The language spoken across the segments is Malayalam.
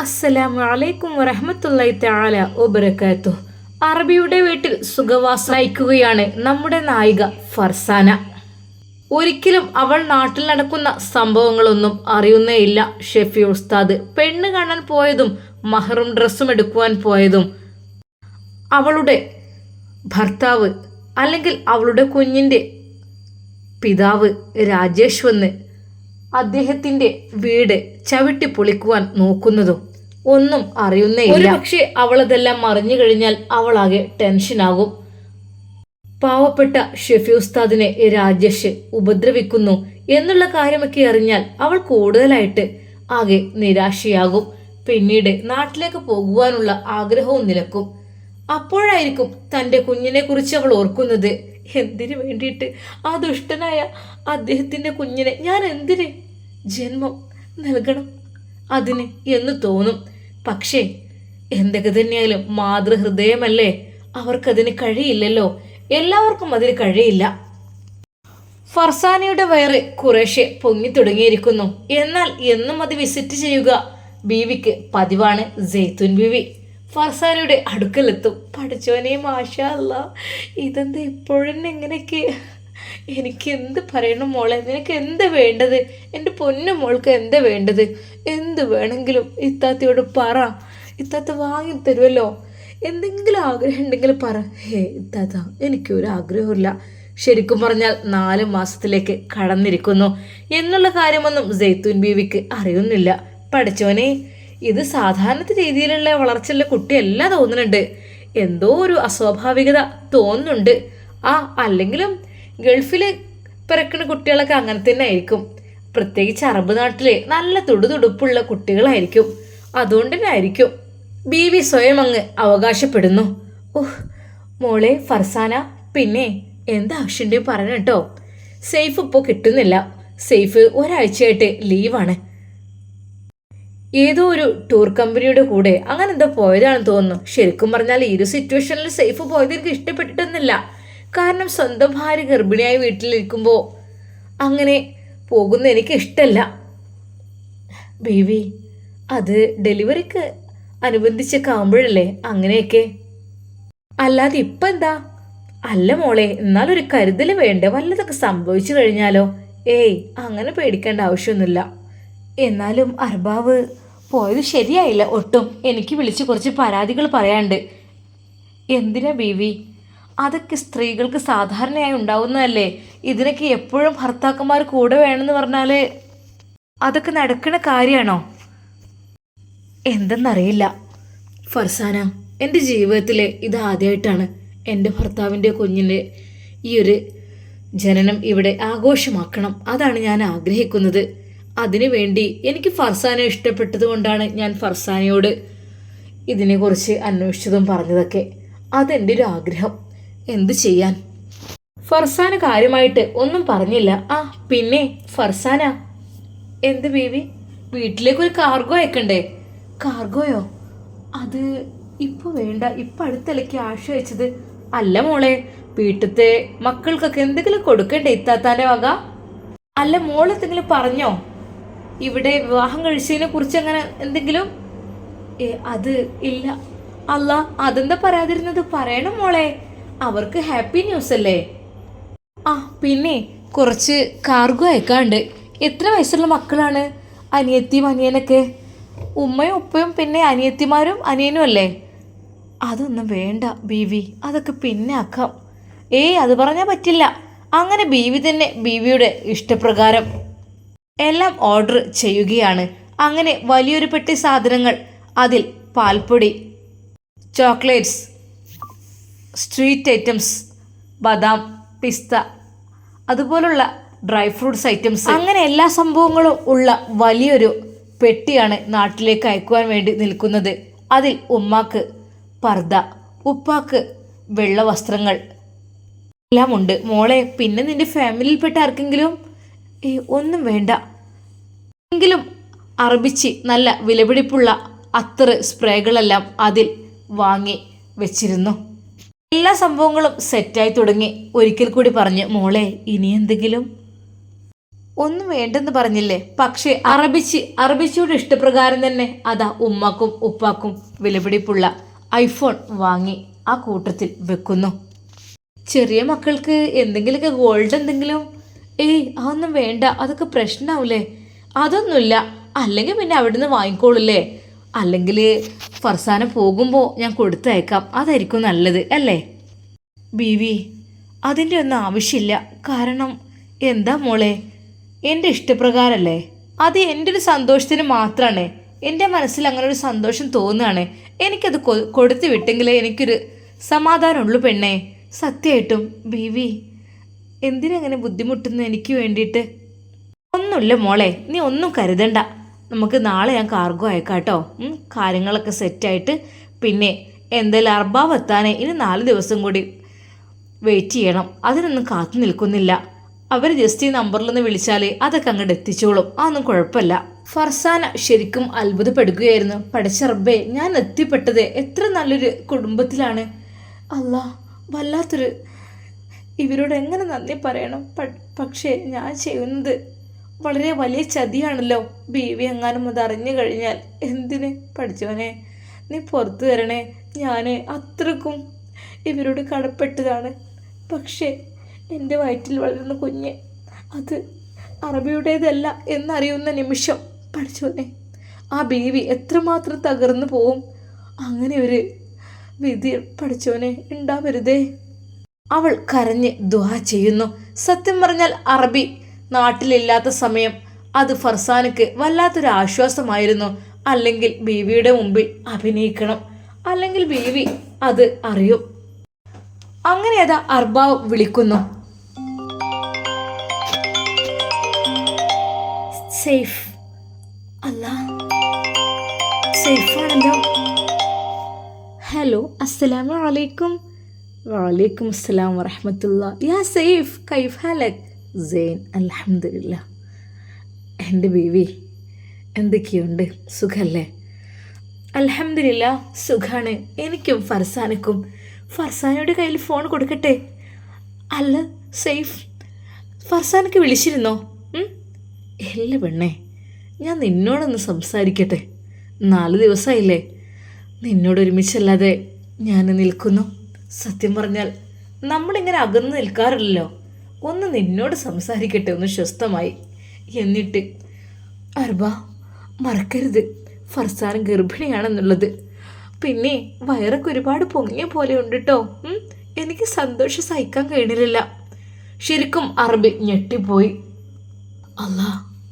അസ്സലാമു അലൈക്കും വറഹ്മത്തുള്ളാഹി തആല വബറകാതുഹു. അറബിയുടെ വീട്ടിൽ സുഖവാസം നയിക്കുകയാണ് നമ്മുടെ നായിക ഫർസാന. ഒരിക്കലും അവൾ നാട്ടിൽ നടക്കുന്ന സംഭവങ്ങളൊന്നും അറിയുന്നേയില്ല. ഷെഫി ഉസ്താദ് പെണ്ണ് കാണാൻ പോയതും മഹറും ഡ്രസ്സും എടുക്കുവാൻ പോയതും അവളുടെ ഭർത്താവ് അല്ലെങ്കിൽ അവളുടെ കുഞ്ഞിൻ്റെ പിതാവ് രാജേഷ് വന്ന് അദ്ദേഹത്തിന്റെ വീട് ചവിട്ടി പൊളിക്കുവാൻ നോക്കുന്നതും ഒന്നും അറിയുന്നേയില്ല. പക്ഷേ അവളതെല്ലാം അറിഞ്ഞു കഴിഞ്ഞാൽ അവളാകെ ടെൻഷനാകും. പാവപ്പെട്ട ഷെഫി ഉസ്താദിനെ രാജേഷ് ഉപദ്രവിക്കുന്നു എന്നുള്ള കാര്യമൊക്കെ അറിഞ്ഞാൽ അവൾ കൂടുതലായിട്ട് ആകെ നിരാശയാകും. പിന്നീട് നാട്ടിലേക്ക് പോകുവാനുള്ള ആഗ്രഹവും നിലക്കും. അപ്പോഴായിരിക്കും തൻ്റെ കുഞ്ഞിനെ കുറിച്ച് അവൾ ഓർക്കുന്നത്. എന്തിനു വേണ്ടിയിട്ട് ആ ദുഷ്ടനായ അദ്ദേഹത്തിൻ്റെ കുഞ്ഞിനെ ഞാൻ എന്തിന് ജന്മം നൽകണം അതിന് എന്ന് തോന്നും. പക്ഷേ എന്തൊക്കെ തന്നെയായാലും മാതൃഹൃദയമല്ലേ, അവർക്കതിന് കഴിയില്ലല്ലോ. എല്ലാവർക്കും അതിന് കഴിയില്ല. ഫർസാനയുടെ വയറ് കുറേശ്ശെ പൊങ്ങി തുടങ്ങിയിരിക്കുന്നു. എന്നാൽ എന്നും അത് വിസിറ്റ് ചെയ്യുക ബീവിക്ക് പതിവാണ്. ജെയ്ത്തുൻ ബീവി ഫർസാനയുടെ അടുക്കലെത്തും. പഠിച്ചോനെ മാഷാ അല്ലാ, ഇതെന്താ ഇപ്പോഴെന്നെ എങ്ങനെയൊക്കെ, എനിക്ക് എന്ത് പറയണം മോളെ, നിനക്ക് എന്ത് വേണ്ടത്, എൻ്റെ പൊന്നു മോൾക്ക് എന്താ വേണ്ടത്, എന്ത് വേണമെങ്കിലും ഇത്താത്തയോട് പറ, ഇത്താത്ത വാങ്ങി തരുമല്ലോ. എന്തെങ്കിലും ആഗ്രഹം ഉണ്ടെങ്കിൽ പറ. ഹേ ഇത്താത്ത, എനിക്കൊരു ആഗ്രഹമില്ല. ശരിക്കും പറഞ്ഞാൽ 4 മാസത്തിലേക്ക് കടന്നിരിക്കുന്നു എന്നുള്ള കാര്യമൊന്നും ജെയ്ത്തുൻ ബീവിക്ക് അറിയുന്നില്ല. പഠിച്ചോനെ, ഇത് സാധാരണ രീതിയിലുള്ള വളർച്ചയുള്ള കുട്ടിയല്ല തോന്നുന്നുണ്ട്. എന്തോ ഒരു അസ്വാഭാവികത തോന്നുന്നുണ്ട്. അല്ലെങ്കിലും ഗൾഫിൽ പിറക്കുന്ന കുട്ടികളൊക്കെ അങ്ങനെ തന്നെ ആയിരിക്കും. പ്രത്യേകിച്ച് അറബ് നാട്ടിലെ നല്ല തുടുതുടുപ്പുള്ള കുട്ടികളായിരിക്കും. അതുകൊണ്ട് തന്നെ ആയിരിക്കും ബീവി സ്വയം അങ്ങ് അവകാശപ്പെടുന്നു. ഓഹ് മോളെ ഫർസാന, പിന്നെ എന്താവശ്യമുണ്ടെങ്കിൽ പറഞ്ഞു കേട്ടോ. സെയ്ഫ് ഇപ്പോൾ കിട്ടുന്നില്ല. സെയ്ഫ് ഒരാഴ്ചയായിട്ട് ലീവാണ്. ഏതോ ഒരു ടൂർ കമ്പനിയുടെ കൂടെ അങ്ങനെ എന്തോ പോയതാണെന്ന് തോന്നുന്നു. ശരിക്കും പറഞ്ഞാൽ ഈ ഒരു സിറ്റുവേഷനിൽ സെയ്ഫ് പോയത് എനിക്ക് ഇഷ്ടപ്പെട്ടിട്ടൊന്നുമില്ല. കാരണം സ്വന്തം ഭാര്യ ഗർഭിണിയായി വീട്ടിലിരിക്കുമ്പോൾ അങ്ങനെ പോകുന്ന എനിക്ക് ഇഷ്ടമല്ല. ബേബി, അത് ഡെലിവറിക്ക് അനുബന്ധിച്ചൊക്കെ ആകുമ്പോഴല്ലേ അങ്ങനെയൊക്കെ, അല്ലാതെ ഇപ്പം എന്താ? അല്ല മോളെ, എന്നാലൊരു കരുതൽ വേണ്ടേ, വല്ലതൊക്കെ സംഭവിച്ചു കഴിഞ്ഞാലോ? ഏയ് അങ്ങനെ പേടിക്കേണ്ട ആവശ്യമൊന്നുമില്ല. എന്നാലും അർബാവ് പോയത് ശരിയായില്ല ഒട്ടും. എനിക്ക് വിളിച്ച് കുറച്ച് പരാതികൾ പറയാണ്ട്. എന്തിനാ ബീവി? അതൊക്കെ സ്ത്രീകൾക്ക് സാധാരണയായി ഉണ്ടാവുന്നതല്ലേ. ഇതിനൊക്കെ എപ്പോഴും ഭർത്താക്കന്മാർ കൂടെ വേണമെന്ന് പറഞ്ഞാൽ അതൊക്കെ നടക്കുന്ന കാര്യമാണോ? എന്തെന്നറിയില്ല ഫർസാന, എൻ്റെ ജീവിതത്തിലെ ഇതാദ്യമായിട്ടാണ് എൻ്റെ ഭർത്താവിൻ്റെ കുഞ്ഞിൻ്റെ ഈ ഒരു ജനനം ഇവിടെ ആഘോഷമാക്കണം. അതാണ് ഞാൻ ആഗ്രഹിക്കുന്നത്. അതിനുവേണ്ടി എനിക്ക് ഫർസാനെ ഇഷ്ടപ്പെട്ടത് കൊണ്ടാണ് ഞാൻ ഫർസാനയോട് ഇതിനെക്കുറിച്ച് അന്വേഷിച്ചതും പറഞ്ഞതൊക്കെ. അതെൻ്റെ ഒരു ആഗ്രഹം. എന്ത് ചെയ്യാൻ? ഫർസാന കാര്യമായിട്ട് ഒന്നും പറഞ്ഞില്ല. പിന്നെ ഫർസാന, എന്ത് ബേബി? വീട്ടിലേക്ക് ഒരു കാർഗോ അയക്കണ്ടേ? കാർഗോയോ? അത് ഇപ്പോൾ വേണ്ട, ഇപ്പം അടുത്തിടയ്ക്ക് ആശ അയച്ചത്. അല്ല മോളെ, വീട്ടിലത്തെ മക്കൾക്കൊക്കെ എന്തെങ്കിലും കൊടുക്കണ്ടേ ഇത്താത്താൻ്റെ വക? അല്ല മോൾ എന്തെങ്കിലും പറഞ്ഞോ ഇവിടെ വിവാഹം കഴിച്ചതിനെ കുറിച്ച് അങ്ങനെ എന്തെങ്കിലും? അത് ഇല്ല. അല്ല, അതെന്താ പറയാതിരുന്നത്? പറയണം മോളെ, അവർക്ക് ഹാപ്പി ന്യൂസ് അല്ലേ. പിന്നെ കുറച്ച് കാർഗോ അയക്കാണ്ട്. എത്ര വയസ്സുള്ള മക്കളാണ് അനിയത്തിയും അനിയനൊക്കെ? ഉമ്മയും ഉപ്പയും പിന്നെ അനിയത്തിമാരും അനിയനും അല്ലേ? അതൊന്നും വേണ്ട ബീവി, അതൊക്കെ പിന്നെ ആക്കാം. അത് പറഞ്ഞാൽ പറ്റില്ല. അങ്ങനെ ബീവി തന്നെ ബീവിയുടെ ഇഷ്ടപ്രകാരം എല്ലാം ഓർഡർ ചെയ്യുകയാണ്. അങ്ങനെ വലിയൊരു പെട്ടി സാധനങ്ങൾ, അതിൽ പാൽപ്പൊടി, ചോക്ലേറ്റ്സ്, സ്ട്രീറ്റ് ഐറ്റംസ്, ബദാം, പിസ്ത, അതുപോലുള്ള ഡ്രൈ ഫ്രൂട്ട്സ് ഐറ്റംസ്, അങ്ങനെ എല്ലാ സംഭവങ്ങളും ഉള്ള വലിയൊരു പെട്ടിയാണ് നാട്ടിലേക്ക് അയക്കുവാൻ വേണ്ടി നിൽക്കുന്നത്. അതിൽ ഉമ്മാക്ക് പർദ്ദ, ഉപ്പാക്ക് വെള്ള വസ്ത്രങ്ങൾ എല്ലാം ഉണ്ട്. മോളെ, പിന്നെ നിന്റെ ഫാമിലിയിൽപ്പെട്ട ആർക്കെങ്കിലും? ഒന്നും വേണ്ട. എങ്കിലും അറബിച്ച് നല്ല വിലപിടിപ്പുള്ള അത്തർ സ്പ്രേകളെല്ലാം അതിൽ വാങ്ങി വെച്ചിരുന്നു. എല്ലാ സംഭവങ്ങളും സെറ്റായി തുടങ്ങി. ഒരിക്കൽ കൂടി പറഞ്ഞു, മോളെ ഇനി എന്തെങ്കിലും? ഒന്നും വേണ്ടെന്ന് പറഞ്ഞില്ലേ? പക്ഷേ അറബിച്ചിയുടെ ഇഷ്ടപ്രകാരം തന്നെ അതാ ഉമ്മാക്കും ഉപ്പാക്കും വിലപിടിപ്പുള്ള ഐഫോൺ വാങ്ങി ആ കൂട്ടത്തിൽ വെക്കുന്നു. ചെറിയ മക്കൾക്ക് എന്തെങ്കിലുമൊക്കെ ഗോൾഡ് എന്തെങ്കിലും, അതൊന്നും വേണ്ട, അതൊക്കെ പ്രശ്നമാവില്ലേ? അതൊന്നുമില്ല, അല്ലെങ്കിൽ പിന്നെ അവിടുന്ന് വാങ്ങിക്കോളൂല്ലേ? അല്ലെങ്കിൽ ഫർസാന പോകുമ്പോൾ ഞാൻ കൊടുത്തയക്കാം, അതായിരിക്കും നല്ലത് അല്ലേ? ബീവി, അതിൻ്റെ ഒന്നും ആവശ്യമില്ല. കാരണം എന്താ മോളെ, എൻ്റെ ഇഷ്ടപ്രകാരമല്ലേ? അത് എൻ്റെ ഒരു സന്തോഷത്തിന് മാത്രമാണ്. എൻ്റെ മനസ്സിൽ അങ്ങനെ ഒരു സന്തോഷം തോന്നുകയാണ്. എനിക്കത് കൊടുത്തു വിട്ടെങ്കിലേ എനിക്കൊരു സമാധാനമുള്ളൂ പെണ്ണേ. സത്യമായിട്ടും ബീവി, എന്തിനങ്ങനെ ബുദ്ധിമുട്ടുന്നു എനിക്ക് വേണ്ടിയിട്ട്? ഒന്നുമില്ല മോളെ, നീ ഒന്നും കരുതണ്ട. നമുക്ക് നാളെ ഞാൻ കാർഗോ അയക്കാട്ടോ. കാര്യങ്ങളൊക്കെ സെറ്റായിട്ട്. പിന്നെ എന്തായാലും അർബാവ് എത്താനേ ഇനി 4 ദിവസം കൂടി വെയിറ്റ് ചെയ്യണം. അതിനൊന്നും കാത്തു നിൽക്കുന്നില്ല. അവർ ജസ്റ്റ് ഈ നമ്പറിലൊന്ന് വിളിച്ചാൽ അതൊക്കെ അങ്ങോട്ട് എത്തിച്ചോളും. അതൊന്നും കുഴപ്പമില്ല. ഫർസാന ശരിക്കും അത്ഭുതപ്പെടുകയായിരുന്നു. പഠിച്ച റബ്ബേ, ഞാൻ എത്തിപ്പെട്ടത് എത്ര നല്ലൊരു കുടുംബത്തിലാണ്. അല്ലാ, വല്ലാത്തൊരു, ഇവരോട് എങ്ങനെ നന്ദി പറയണം? പക്ഷേ ഞാൻ ചെയ്യുന്നത് വളരെ വലിയ ചതിയാണല്ലോ. ബീവി എങ്ങാനും അത് അറിഞ്ഞു കഴിഞ്ഞാൽ എന്തിന്? പഠിച്ചവനെ, നീ പുറത്തു തരണേ. ഞാൻ അത്രക്കും ഇവരോട് കടപ്പെട്ടതാണ്. പക്ഷേ എൻ്റെ വയറ്റിൽ വളരുന്ന കുഞ്ഞ് അത് അറബിയുടേതല്ല എന്നറിയുന്ന നിമിഷം പഠിച്ചോനെ, ആ ബീവി എത്രമാത്രം തകർന്നു പോവും. അങ്ങനെ ഒരു വിധി പഠിച്ചോനെ ഉണ്ടാവരുതേ. അവൾ കരഞ്ഞ് ദുആ ചെയ്യുന്നു. സത്യം പറഞ്ഞാൽ അറബി നാട്ടിലില്ലാത്ത സമയം അത് ഫർസാനക്ക് വല്ലാത്തൊരു ആശ്വാസമായിരുന്നു. അല്ലെങ്കിൽ ബീവിയുടെ മുമ്പിൽ അഭിനയിക്കണം, അല്ലെങ്കിൽ ബീവി അത് അറിയും. അങ്ങനെ അതാ അർബാവ് വിളിക്കുന്നു. സേഫ്, അല്ല സേഫാണല്ലോ. ഹലോ, അസ്സലാമു അലൈക്കും. വലൈക്കും അസ്സലാം വറഹ്മത്തുള്ളാ. യാ സേഫ്, കൈഫ് ഹാലക്? സൈൻ, അൽഹംദുലില്ലാ. എൻ്റെ ബീവി എന്തൊക്കെയുണ്ട്? സുഖല്ലേ? അൽഹംദുലില്ലാ, സുഖാണ്. എനിക്കും ഫർസാനക്കും. ഫർസാനയുടെ കയ്യിൽ ഫോൺ കൊടുക്കട്ടെ? അല്ല സേഫ്, ഫർസാനക്ക് വിളിച്ചിരുന്നോ? ഇല്ല പെണ്ണേ, ഞാൻ നിന്നോടൊന്ന് സംസാരിക്കട്ടെ. 4 ദിവസമായില്ലേ നിന്നോട് ഒരുമിച്ചല്ലാതെ ഞാൻ നിൽക്കുന്നു. സത്യം പറഞ്ഞാൽ നമ്മളിങ്ങനെ അകന്ന് നിൽക്കാറില്ലല്ലോ. ഒന്ന് നിന്നോട് സംസാരിക്കട്ടെ, ഒന്ന് സ്വസ്ഥമായി. എന്നിട്ട് അർബ, മറക്കരുത് ഫർസാൻ ഗർഭിണിയാണെന്നുള്ളത്. പിന്നെ വയറൊക്കെ ഒരുപാട് പൊങ്ങിയ പോലെ ഉണ്ട് കേട്ടോ. എനിക്ക് സന്തോഷം സഹിക്കാൻ കഴിയണില്ല. ശരിക്കും അറബി ഞെട്ടിപ്പോയി. അല്ലാ,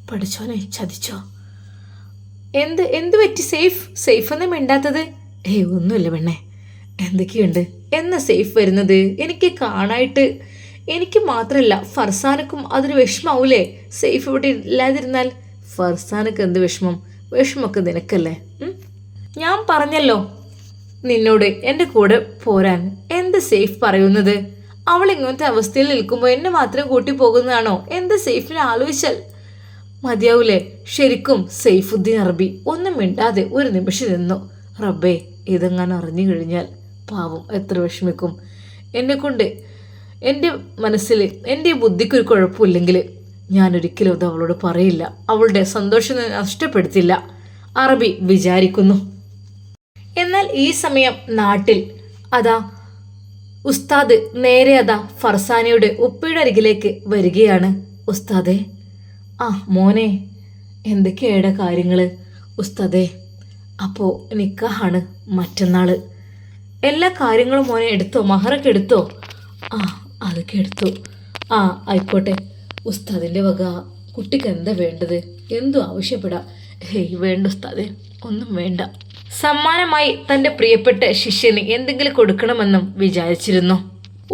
പഠിച്ചോനെ, ചതിച്ചോ? എന്ത് പറ്റി സേഫ് ഒന്നും മിണ്ടാത്തത്? ഒന്നുമില്ല പെണ്ണേ. എന്തൊക്കെയുണ്ട്? എന്നാ സേഫ് വരുന്നത്? എനിക്ക് കാണായിട്ട്. എനിക്ക് മാത്രമല്ല, ഫർസാനക്കും അതൊരു വിഷമാവൂലേ സേഫ് ഇവിടെ ഇല്ലാതിരുന്നാൽ? ഫർസാനക്ക് എന്ത് വിഷമം? വിഷമൊക്കെ നിനക്കല്ലേ. ഞാൻ പറഞ്ഞല്ലോ നിന്നോട് എൻ്റെ കൂടെ പോരാൻ. എന്ത് സേഫ് പറയുന്നത്? അവൾ ഇങ്ങനത്തെ അവസ്ഥയിൽ നിൽക്കുമ്പോൾ എന്നെ മാത്രം കൂട്ടി പോകുന്നതാണോ? എന്ത് സേഫിനെ ആലോചിച്ചാൽ മതിയാവൂലേ? ശരിക്കും സൈഫുദ്ദീൻ അറബി ഒന്നും മിണ്ടാതെ ഒരു നിമിഷം നിന്നു. റബ്ബേ, ഇതെങ്ങാനും അറിഞ്ഞു കഴിഞ്ഞാൽ പാവം എത്ര വിഷമിക്കും. എന്നെക്കൊണ്ട് എൻ്റെ മനസ്സിൽ എൻ്റെ ബുദ്ധിക്കൊരു കുഴപ്പമില്ലെങ്കിൽ ഞാനൊരിക്കലും അത് അവളോട് പറയില്ല. അവളുടെ സന്തോഷം നഷ്ടപ്പെടുത്തില്ല അറബി വിചാരിക്കുന്നു. എന്നാൽ ഈ സമയം നാട്ടിൽ അതാ ഉസ്താദ് നേരെ അതാ ഫർസാനയുടെ ഉപ്പയുടെ അരികിലേക്ക് വരികയാണ്. ഉസ്താദേ, മോനെ, എന്തൊക്കെയാണ് കാര്യങ്ങൾ? ഉസ്താദേ, അപ്പോൾ നിക്കാഹാണ് മറ്റന്നാൾ. എല്ലാ കാര്യങ്ങളും മോനെ എടുത്തോ? മഹറൊക്കെ എടുത്തോ? അതൊക്കെ എടുത്തു. ആയിക്കോട്ടെ. ഉസ്താദിൻ്റെ വക കുട്ടിക്ക് എന്താ വേണ്ടത്? എന്തും ആവശ്യപ്പെടാം. വേണ്ട ഉസ്താദേ, ഒന്നും വേണ്ട. സമ്മാനമായി തൻ്റെ പ്രിയപ്പെട്ട ശിഷ്യന് എന്തെങ്കിലും കൊടുക്കണമെന്നും വിചാരിച്ചിരുന്നു.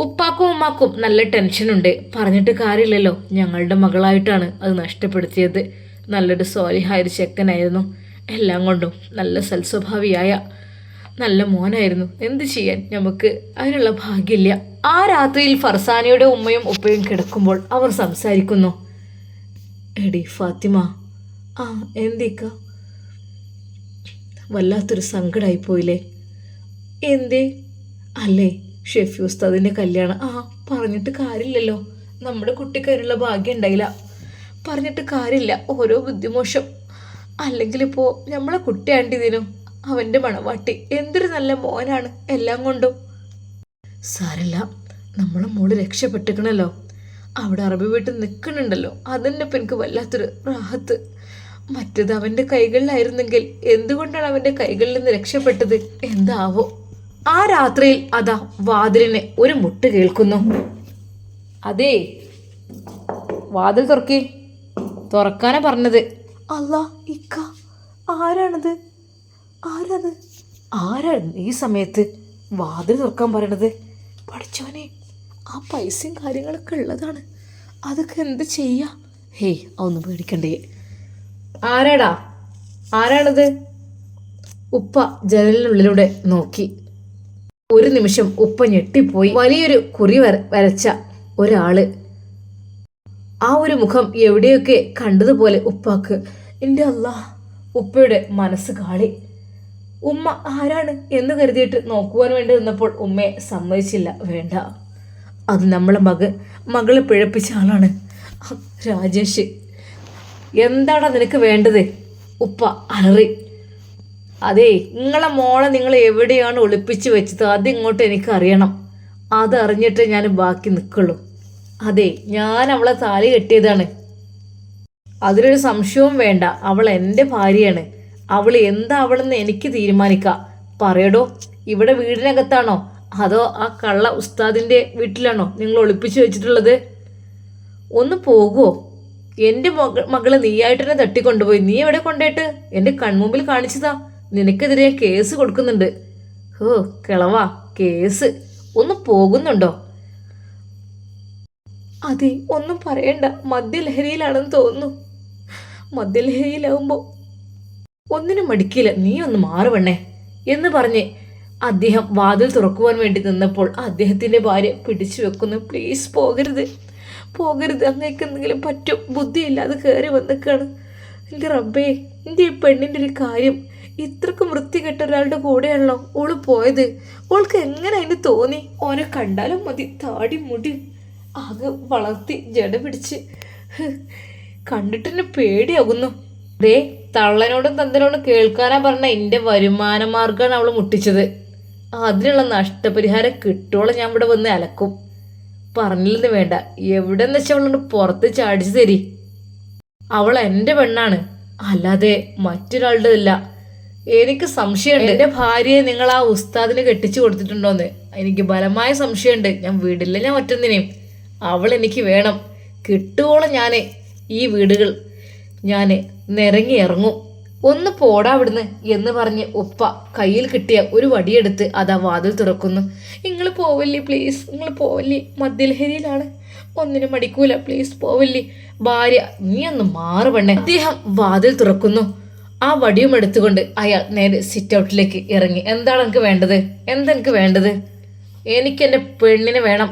ഉപ്പാക്കും ഉമ്മാക്കും നല്ല ടെൻഷനുണ്ട്. പറഞ്ഞിട്ട് കാര്യമില്ലല്ലോ, ഞങ്ങളുടെ മകളായിട്ടാണ് അത് നഷ്ടപ്പെടുത്തിയത്. നല്ലൊരു സ്വാലിഹായൊരു ചെക്കനായിരുന്നു. എല്ലാം കൊണ്ടും നല്ല സൽസ്വഭാവിയായ നല്ല മോനായിരുന്നു. എന്ത് ചെയ്യാൻ, നമുക്ക് അതിനുള്ള ഭാഗ്യമില്ല. ആ രാത്രിയിൽ ഫർസാനയുടെ ഉമ്മയും ഉപ്പയും കിടക്കുമ്പോൾ അവർ സംസാരിക്കുന്നു. എടി ഫാത്തിമ, എന്തേക്ക വല്ലാത്തൊരു സങ്കടമായിപ്പോയില്ലേ? എന്തേ? അല്ലേ, ഷെഫി ഉസ്താദിൻ്റെ കല്യാണം. പറഞ്ഞിട്ട് കാര്യമില്ലല്ലോ, നമ്മുടെ കുട്ടിക്ക് അതിനുള്ള ഭാഗ്യം ഉണ്ടായില്ല. പറഞ്ഞിട്ട് കാര്യമില്ല, ഓരോ ബുദ്ധിമോശം. അല്ലെങ്കിൽ ഇപ്പോൾ നമ്മളെ കുട്ടിയാണ്ടിതിനും അവൻ്റെ മണവാട്ടി എന്തൊരു നല്ല മോനാണ് എല്ലാം കൊണ്ടും. സാരല്ല, നമ്മളെ മോള് രക്ഷപ്പെട്ടിക്കണല്ലോ. അവിടെ അറബി വീട്ടിൽ നിൽക്കണുണ്ടല്ലോ, അതന്നെ ഇപ്പം എനിക്ക് വല്ലാത്തൊരു റാഹത്ത്. മറ്റത് അവൻ്റെ കൈകളിലായിരുന്നെങ്കിൽ എന്തുകൊണ്ടാണ് അവൻ്റെ കൈകളിൽ നിന്ന് രക്ഷപ്പെട്ടത് എന്താവോ. ആ രാത്രിയിൽ അതാ വാതിലിന് ഒരു മുട്ട് കേൾക്കുന്നു. അതേ, വാതിൽ തുറക്കാനാ പറഞ്ഞത്. അല്ലാ ഇക്ക, ആരാണത്? ആരാണ് ഈ സമയത്ത് വാതിൽ തുറക്കാൻ പറയണത്? പഠിച്ചോനെ, ആ പൈസയും കാര്യങ്ങളൊക്കെ ഉള്ളതാണ്, അതൊക്കെ എന്ത് ചെയ്യാ? ഹേയ്, അതൊന്നും പേടിക്കണ്ടേ. ആരാണത്? ഉപ്പ ജനലിനുള്ളിലൂടെ നോക്കി. ഒരു നിമിഷം ഉപ്പ ഞെട്ടിപ്പോയി. വലിയൊരു കുറി വരച്ച ഒരാള്. ആ ഒരു മുഖം എവിടെയൊക്കെ കണ്ടതുപോലെ ഉപ്പാക്ക്. എൻ്റെ അല്ലാ, ഉപ്പയുടെ മനസ്സ് കാളി. ഉമ്മ ആരാണ് എന്ന് കരുതിയിട്ട് നോക്കുവാൻ വേണ്ടി നിന്നപ്പോൾ ഉമ്മയെ സമ്മതിച്ചില്ല. വേണ്ട, അത് നമ്മളെ മകളെ പിഴപ്പിച്ച ആളാണ്, രാജേഷ്. എന്താടാ നിനക്ക് വേണ്ടത്? ഉപ്പ അലറി. അതേ, നിങ്ങളെ മോളെ നിങ്ങൾ എവിടെയാണ് ഒളിപ്പിച്ച് വെച്ചത് അതിങ്ങോട്ട് എനിക്കറിയണം. അതറിഞ്ഞിട്ട് ഞാൻ ബാക്കി നിൽക്കുള്ളൂ. അതെ, ഞാൻ അവളെ താലി കെട്ടിയതാണ്, അതിലൊരു സംശയവും വേണ്ട. അവൾ എൻ്റെ ഭാര്യയാണ്. അവൾ എന്താവളെന്ന് എനിക്ക് തീരുമാനിക്കാം. പറയടോ, ഇവിടെ വീടിനകത്താണോ അതോ ആ കള്ള ഉസ്താദിൻ്റെ വീട്ടിലാണോ നിങ്ങൾ ഒളിപ്പിച്ചു വെച്ചിട്ടുള്ളത്? ഒന്ന് പോകുമോ? എൻ്റെ മകളെ നീയായിട്ട് തന്നെ തട്ടിക്കൊണ്ടുപോയി. നീ എവിടെ കൊണ്ടുപോയിട്ട് എൻ്റെ കൺമുമ്പിൽ കാണിച്ചതാ. നിനക്കെതിരെ കേസ് കൊടുക്കുന്നുണ്ട്. ഓ കിളവാ, കേസ്. ഒന്ന് പോകുന്നുണ്ടോ? അതെ, ഒന്നും പറയണ്ട, മദ്യലഹരിയിലാണെന്ന് തോന്നുന്നു. മദ്യലഹരിയിലാവുമ്പോൾ ഒന്നിനും മടിക്കില്ല. നീ ഒന്ന് മാറുവണ്ണേ എന്ന് പറഞ്ഞ് അദ്ദേഹം വാതിൽ തുറക്കുവാൻ വേണ്ടി നിന്നപ്പോൾ അദ്ദേഹത്തിൻ്റെ ഭാര്യ പിടിച്ചു വെക്കുന്നു. പ്ലീസ് പോകരുത്, അങ്ങേക്ക് എന്തെങ്കിലും പറ്റും. ബുദ്ധിയില്ലാതെ കയറി വന്നിക്കാണ്. എൻ്റെ റബ്ബേ, എൻ്റെ ഈ പെണ്ണിൻ്റെ ഒരു കാര്യം. ഇത്രക്കും വൃത്തികെട്ട ഒരാളുടെ കൂടെയാണല്ലോ ഓള് പോയത്. ഓൾക്ക് എങ്ങനെ അതിന് തോന്നി? ഓനെ കണ്ടാലും മതി, താടി മുടി ആകെ വളർത്തി ജട പിടിച്ച് കണ്ടിട്ടെന്നെ പേടിയാകുന്നു. ദേ, തള്ളനോടും തന്തനോടും കേൾക്കാനാ പറഞ്ഞ എൻ്റെ വരുമാന മാർഗമാണ് അവൾ മുട്ടിച്ചത്. അതിനുള്ള നഷ്ടപരിഹാരം കിട്ടുവോളം ഞാൻ ഇവിടെ വന്ന് അലക്കും. പറഞ്ഞില്ലെന്ന് വേണ്ട, എവിടെന്ന് വെച്ചാൽ അവളോട് പുറത്ത് ചാടിച്ചു തരി. അവൾ എൻ്റെ പെണ്ണാണ്, അല്ലാതെ മറ്റൊരാളുടെതല്ല. എനിക്ക് സംശയമുണ്ട്, എൻ്റെ ഭാര്യയെ നിങ്ങൾ ആ ഉസ്താദിന് കെട്ടിച്ചു കൊടുത്തിട്ടുണ്ടോന്ന് എനിക്ക് ബലമായ സംശയമുണ്ട്. ഞാൻ വീടില്ല, ഞാൻ മറ്റൊന്നിനെയും. അവൾ എനിക്ക് വേണം. കിട്ടുവോളം ഞാൻ ഈ വീടുകൾ ഞാൻ നിരങ്ങി ഇറങ്ങും. ഒന്ന് പോടാ അവിടുന്ന് എന്ന് പറഞ്ഞ് ഉപ്പ കയ്യിൽ കിട്ടിയ ഒരു വടിയെടുത്ത് അതാ വാതിൽ തുറക്കുന്നു. നിങ്ങൾ പോവല്ലേ പ്ലീസ്, നിങ്ങൾ പോവല്ലേ, മദ്യലഹരിയിലാണ്, ഒന്നിനും മടിക്കൂല, പ്ലീസ് പോവല്ലേ. ഭാര്യ, നീ ഒന്ന് മാറുപെണ്ണേ. അദ്ദേഹം വാതിൽ തുറക്കുന്നു. ആ വടിയും എടുത്തുകൊണ്ട് അയാൾ നേരെ സിറ്റ് ഔട്ടിലേക്ക് ഇറങ്ങി. എന്താണ് എനിക്ക് വേണ്ടത്? എനിക്ക് വേണ്ടത്? എനിക്ക് എൻ്റെ പെണ്ണിനെ വേണം.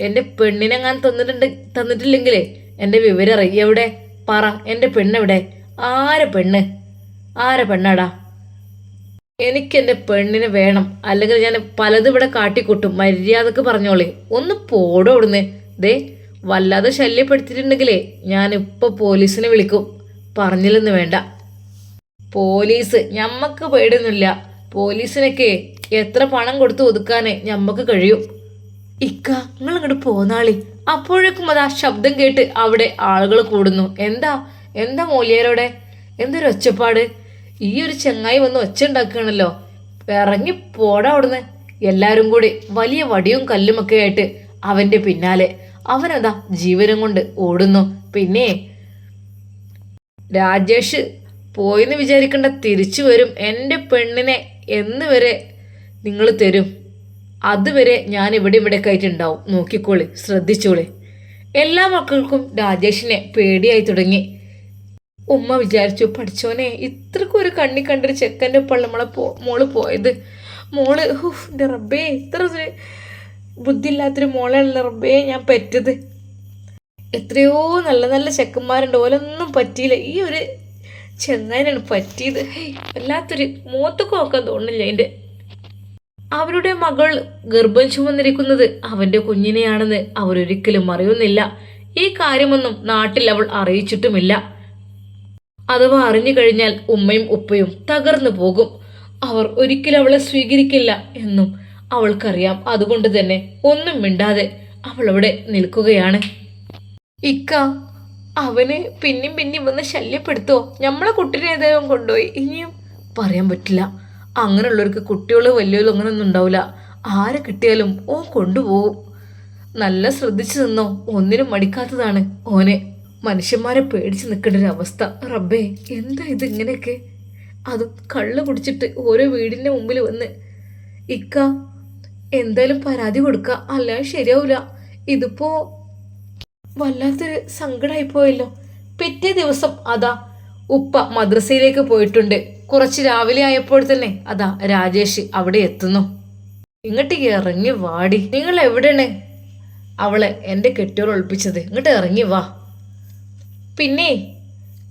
എൻ്റെ പെണ്ണിനെ ഞാൻ തന്നിട്ടില്ലെങ്കിലേ എൻ്റെ വിവരം അറിയ. എവിടെ പറ, എൻ്റെ പെണ്ണെവിടെ? ആരെ പെണ്ണാടാ? എനിക്കെൻ്റെ പെണ്ണിനെ വേണം, അല്ലെങ്കിൽ ഞാൻ പലതും ഇവിടെ കാട്ടിക്കൂട്ടും. മര്യാദക്ക് പറഞ്ഞോളേ. ഒന്ന് പോടോ അവിടുന്ന്. ദേ, വല്ലാതെ ശല്യപ്പെടുത്തിയിട്ടുണ്ടെങ്കിലേ ഞാനിപ്പോൾ പോലീസിനെ വിളിക്കും. പറഞ്ഞില്ലെന്ന് വേണ്ട. പോലീസ് ഞമ്മക്ക് പേടിയൊന്നുമില്ല. പോലീസിനൊക്കെ എത്ര പണം കൊടുത്ത് ഒതുക്കാനേ ഞമ്മക്ക് കഴിയും. ഇക്ക, നിങ്ങൾ ഇങ്ങോട്ട് പോന്നാളി. അപ്പോഴേക്കും അത് ആ ശബ്ദം കേട്ട് അവിടെ ആളുകൾ കൂടുന്നു. എന്താ മൂല്യരോടെ? എന്തൊരു ഒച്ചപ്പാട്! ഈ ഒരു ചെങ്ങായി വന്ന് ഒച്ച ഉണ്ടാക്കുകയാണല്ലോ. ഇറങ്ങി പോടാ അവിടുന്ന്. എല്ലാവരും കൂടി വലിയ വടിയും കല്ലുമൊക്കെ ആയിട്ട് അവൻ്റെ പിന്നാലെ. അവനതാ ജീവനും കൊണ്ട് ഓടുന്നു. പിന്നെ രാജേഷ് പോയിന്ന് വിചാരിക്കേണ്ട, തിരിച്ചു വരും. എൻ്റെ പെണ്ണിനെ എന്ന് വരെ നിങ്ങൾ തരും, അതുവരെ ഞാൻ ഇവിടെയൊക്കെ ആയിട്ടുണ്ടാവും. നോക്കിക്കോളി, ശ്രദ്ധിച്ചോളി. എല്ലാ മക്കൾക്കും രാജേഷിനെ പേടിയായി തുടങ്ങി. ഉമ്മ വിചാരിച്ചു, പഠിച്ചോനെ, ഇത്രക്കും ഒരു കണ്ണി കണ്ടൊരു ചെക്കൻ്റെ ഒപ്പം നമ്മളെ മോള് പോയത്. മോള് എൻ്റെ റബ്ബേ, ഇത്ര ഒരു ബുദ്ധിയില്ലാത്തൊരു മോളാണല്ലോ റബ്ബേ ഞാൻ പെറ്റത്. എത്രയോ നല്ല നല്ല ചെക്കന്മാരുണ്ട്, ഓലൊന്നും പറ്റിയില്ല, ഈ ഒരു ചെങ്ങാനാണ് പറ്റിയത്. വല്ലാത്തൊരു മൂത്തൊക്കെ നോക്കാൻ തോന്നുന്നില്ല. അതിൻ്റെ അവരുടെ മകൾ ഗർഭം ചുമന്നിരിക്കുന്നത് അവൻ്റെ കുഞ്ഞിനെയാണെന്ന് അവരൊരിക്കലും അറിയുന്നില്ല. ഈ കാര്യമൊന്നും നാട്ടിൽ അവൾ അറിയിച്ചിട്ടുമില്ല. അഥവാ അറിഞ്ഞു കഴിഞ്ഞാൽ ഉമ്മയും ഉപ്പയും തകർന്നു പോകും. അവർ ഒരിക്കലും അവളെ സ്വീകരിക്കില്ല എന്നും അവൾക്കറിയാം. അതുകൊണ്ട് തന്നെ ഒന്നും മിണ്ടാതെ അവൾ അവിടെ നിൽക്കുകയാണ്. ഇക്ക, അവന് പിന്നെയും വന്ന് ശല്യപ്പെടുത്തോ? നമ്മളെ കുട്ടീനെ ഏതായാലും കൊണ്ടുപോയി, ഇനിയും പറയാൻ പറ്റില്ല. അങ്ങനെയുള്ളവർക്ക് കുട്ടികളും വലിയവരും അങ്ങനെയൊന്നും ഉണ്ടാവില്ല. ആരെ കിട്ടിയാലും ഓൻ കൊണ്ടുപോകും. നല്ല ശ്രദ്ധിച്ചു നിന്നോ. ഒന്നിനും മടിക്കാത്തതാണ് ഓന്. മനുഷ്യന്മാരെ പേടിച്ച് നിൽക്കേണ്ട ഒരു അവസ്ഥ. റബ്ബേ, എന്താ ഇത് ഇങ്ങനെയൊക്കെ? അത് കള്ള് കുടിച്ചിട്ട് ഓരോ വീടിൻ്റെ മുമ്പിൽ വന്ന്. ഇക്ക, എന്തായാലും പരാതി കൊടുക്കുക, അല്ലാതെ ശരിയാവില്ല. ഇതിപ്പോ വല്ലാത്തൊരു സങ്കടമായിപ്പോയല്ലോ. പിറ്റേ ദിവസം അതാ ഉപ്പ മദ്രസയിലേക്ക് പോയിട്ടുണ്ട്. കുറച്ച് രാവിലെ ആയപ്പോൾ തന്നെ അതാ രാജേഷ് അവിടെ എത്തുന്നു. ഇങ്ങോട്ട് ഇറങ്ങി വാടി. നിങ്ങൾ എവിടെയാണ് അവളെ എൻ്റെ കെട്ടിയോൾ ഒളിപ്പിച്ചത്? ഇങ്ങോട്ട് ഇറങ്ങി വാ. പിന്നെ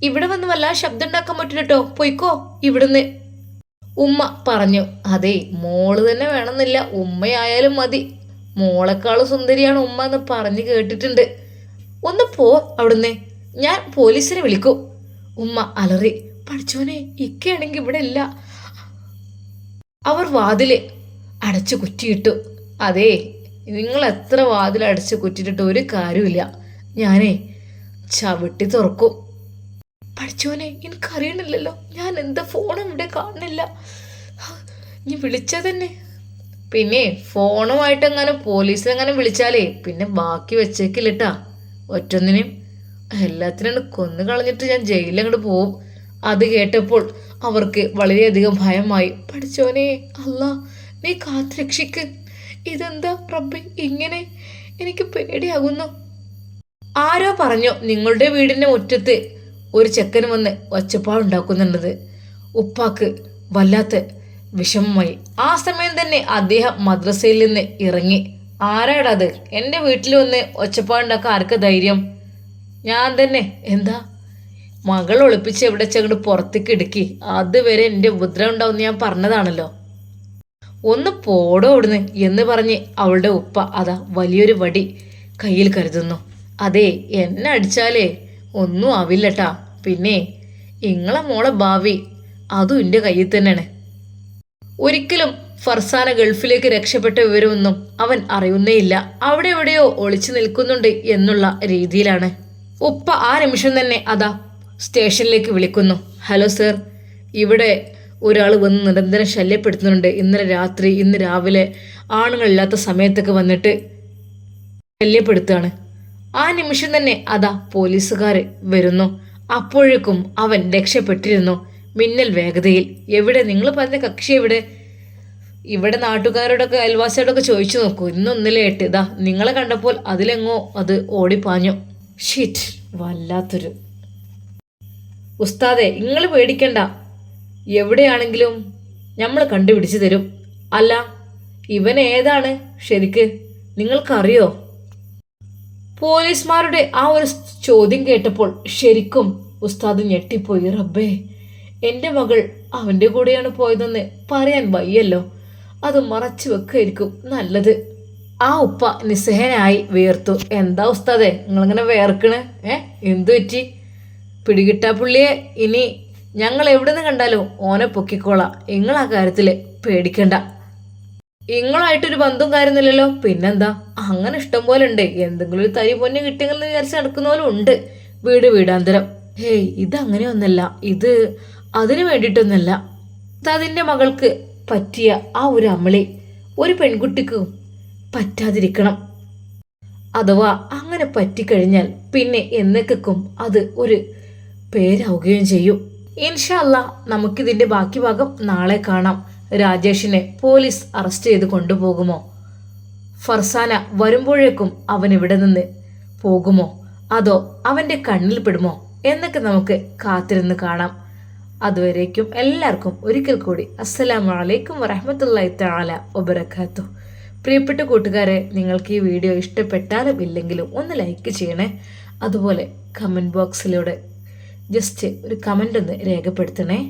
ഇവിടെ വന്ന് വല്ലാതെ ശബ്ദം ഉണ്ടാക്കാൻ പറ്റില്ല കേട്ടോ, പൊയ്ക്കോ ഇവിടുന്ന്, ഉമ്മ പറഞ്ഞു. അതെ, മോള് തന്നെ വേണമെന്നില്ല, ഉമ്മയായാലും മതി. മോളെക്കാളും സുന്ദരിയാണ് ഉമ്മ എന്ന് പറഞ്ഞു കേട്ടിട്ടുണ്ട്. ഒന്ന് പോ അവിടുന്ന്, ഞാൻ പോലീസിനെ വിളിക്കും. ഉമ്മ അലറി. പഠിച്ചോനെ, ഇക്കയാണെങ്കിൽ ഇവിടെ ഇല്ല. അവർ വാതില് അടച്ചു കുറ്റിയിട്ടു. അതെ, നിങ്ങൾ എത്ര വാതിൽ അടച്ചു കുറ്റിയിട്ടിട്ട് ഒരു കാര്യമില്ല, ഞാനേ ചവിട്ടി തുറക്കും. പഠിച്ചോനെ, എനിക്കറിയണില്ലല്ലോ, ഞാൻ എന്താ ഫോണും ഇവിടെ കാണുന്നില്ല. നീ വിളിച്ചാൽ തന്നെ. പിന്നെ ഫോണുമായിട്ടെങ്ങനെ പോലീസിനെങ്ങനെ വിളിച്ചാലേ പിന്നെ ബാക്കി വെച്ചേക്കില്ലട്ടാ. ഒറ്റൊന്നിനും എല്ലാത്തിനും കൊന്നു കളഞ്ഞിട്ട് ഞാൻ ജയിലിൽ അങ്ങോട്ട് പോവും. അത് കേട്ടപ്പോൾ അവർക്ക് വളരെയധികം ഭയമായി. പഠിച്ചോനെ, അല്ലാ നീ കാത്തുരക്ഷിക്ക്. ഇതെന്താ റബ്ബേ ഇങ്ങനെ? എനിക്ക് പേടിയാകുന്നു. ആരോ പറഞ്ഞു നിങ്ങളുടെ വീടിൻ്റെ മുറ്റത്ത് ഒരു ചെക്കൻ വന്ന് ഒച്ചപ്പാടുണ്ടാക്കുന്നുണ്ടത്. ഉപ്പാക്ക് വല്ലാത്ത വിഷമമായി. ആ സമയം തന്നെ അദ്ദേഹം മദ്രസയിൽ നിന്ന് ഇറങ്ങി. ആരാടത്? എൻ്റെ വീട്ടിൽ വന്ന് ഒച്ചപ്പാടുണ്ടാക്കാൻ ആർക്ക് ധൈര്യം? ഞാൻ തന്നെ. എന്താ? മകൾ ഒളിപ്പിച്ച് എവിടെ ചെങ്ങട് പുറത്തേക്ക് ഇടുക്കി, അതുവരെ എൻ്റെ ഉപദ്രവം ഉണ്ടാവും ഞാൻ പറഞ്ഞതാണല്ലോ. ഒന്ന് പോടോ അവിടുന്ന് എന്ന് പറഞ്ഞ് അവളുടെ ഉപ്പ അതാ വലിയൊരു വടി കയ്യിൽ കരുതുന്നു. അതെ, എന്നെ അടിച്ചാലേ ഒന്നും ആവില്ലട്ടാ. പിന്നെ ഇങ്ങളെ മോളെ ഭാവി അതും എൻ്റെ കയ്യിൽ തന്നെയാണ്. ഒരിക്കലും ഫർസാന ഗൾഫിലേക്ക് രക്ഷപ്പെട്ട വിവരമൊന്നും അവൻ അറിയുന്നേയില്ല. അവിടെ എവിടെയോ ഒളിച്ചു നിൽക്കുന്നുണ്ട് എന്നുള്ള രീതിയിലാണ്. ഉപ്പ ആ നിമിഷം തന്നെ അതാ സ്റ്റേഷനിലേക്ക് വിളിക്കുന്നു. ഹലോ സർ, ഇവിടെ ഒരാൾ വന്ന് നിരന്തരം ശല്യപ്പെടുത്തുന്നുണ്ട്. ഇന്നലെ രാത്രി, ഇന്ന് രാവിലെ ആണുങ്ങളില്ലാത്ത സമയത്തൊക്കെ വന്നിട്ട് ശല്യപ്പെടുത്തുകയാണ്. ആ നിമിഷം തന്നെ അതാ പോലീസുകാർ വരുന്നു. അപ്പോഴേക്കും അവൻ രക്ഷപ്പെട്ടിരുന്നു മിന്നൽ വേഗതയിൽ. എവിടെ നിങ്ങൾ പറഞ്ഞ കക്ഷി എവിടെ? ഇവിടെ നാട്ടുകാരോടൊക്കെ അയൽവാസിയോടൊക്കെ ചോദിച്ചു നോക്കൂ, ഇന്നൊന്നിലേട്ട് ഇതാ നിങ്ങളെ കണ്ടപ്പോൾ അതിലെങ്ങോ അത് ഓടിപ്പാഞ്ഞു. ഷീറ്റ്, വല്ലാത്തൊരു. ഉസ്താദെ, നിങ്ങൾ പേടിക്കണ്ട, എവിടെയാണെങ്കിലും നമ്മൾ കണ്ടുപിടിച്ചു തരും. അല്ല, ഇവൻ ഏതാണ് ശരിക്ക് നിങ്ങൾക്കറിയോ? പോലീസുമാരുടെ ആ ഒരു ചോദ്യം കേട്ടപ്പോൾ ശരിക്കും ഉസ്താദ് ഞെട്ടിപ്പോയി. റബ്ബേ, എൻ്റെ മകൾ അവൻ്റെ കൂടെയാണ് പോയതെന്ന് പറയാൻ വയ്യല്ലോ. അത് മറച്ചു വെക്കായിരിക്കും നല്ലത്. ആ ഉപ്പ നിസ്സഹനായി വേർത്തു. എന്താ ഉസ്താദേ നിങ്ങളിങ്ങനെ വേർക്കണ്? എന്തു പറ്റി? പിടികിട്ടാ പുള്ളിയെ ഇനി ഞങ്ങൾ എവിടെ നിന്ന് കണ്ടാലോ ഓനെ പൊക്കിക്കോളാം. നിങ്ങൾ ആ കാര്യത്തിൽ പേടിക്കണ്ട. ഇങ്ങളായിട്ടൊരു ബന്ധവും കാര്യമൊന്നുമില്ലല്ലോ. പിന്നെന്താ, അങ്ങനെ ഇഷ്ടം പോലെ ഉണ്ട്. എന്തെങ്കിലും ഒരു തരി പൊന്നെ കിട്ടിയെന്ന് വിചാരിച്ച് നടക്കുന്ന പോലും ഉണ്ട് വീടാന്തരം. ഹേയ്, ഇതങ്ങനെയൊന്നല്ല, ഇത് അതിനു വേണ്ടിയിട്ടൊന്നല്ല. അതിൻ്റെ മകൾക്ക് പറ്റിയ ആ ഒരു അമളി ഒരു പെൺകുട്ടിക്കും പറ്റാതിരിക്കണം. അഥവാ അങ്ങനെ പറ്റിക്കഴിഞ്ഞാൽ പിന്നെ എന്നേക്കും അത് ഒരു പേരാവുകയും ചെയ്യും. ഇൻഷാ അല്ലാ, നമുക്കിതിൻ്റെ ബാക്കി ഭാഗം നാളെ കാണാം. രാജേഷിനെ പോലീസ് അറസ്റ്റ് ചെയ്ത് കൊണ്ടുപോകുമോ? ഫർസാന വരുമ്പോഴേക്കും അവൻ ഇവിടെ നിന്ന് പോകുമോ? അതോ അവൻ്റെ കണ്ണിൽ പെടുമോ എന്നൊക്കെ നമുക്ക് കാത്തിരുന്ന് കാണാം. അതുവരേക്കും എല്ലാവർക്കും ഒരിക്കൽ കൂടി അസ്സലാമു അലൈക്കും വറഹ്മത്തുള്ളാഹി തആല വബറകാതുഹു. പ്രിയപ്പെട്ട കൂട്ടുകാരെ, നിങ്ങൾക്ക് ഈ വീഡിയോ ഇഷ്ടപ്പെട്ടാലും ഇല്ലെങ്കിലും ഒന്ന് ലൈക്ക് ചെയ്യണേ. അതുപോലെ കമൻറ്റ് ബോക്സിലൂടെ ജസ്റ്റ് ഒരു കമൻ്റ് ഒന്ന് രേഖപ്പെടുത്തണേ.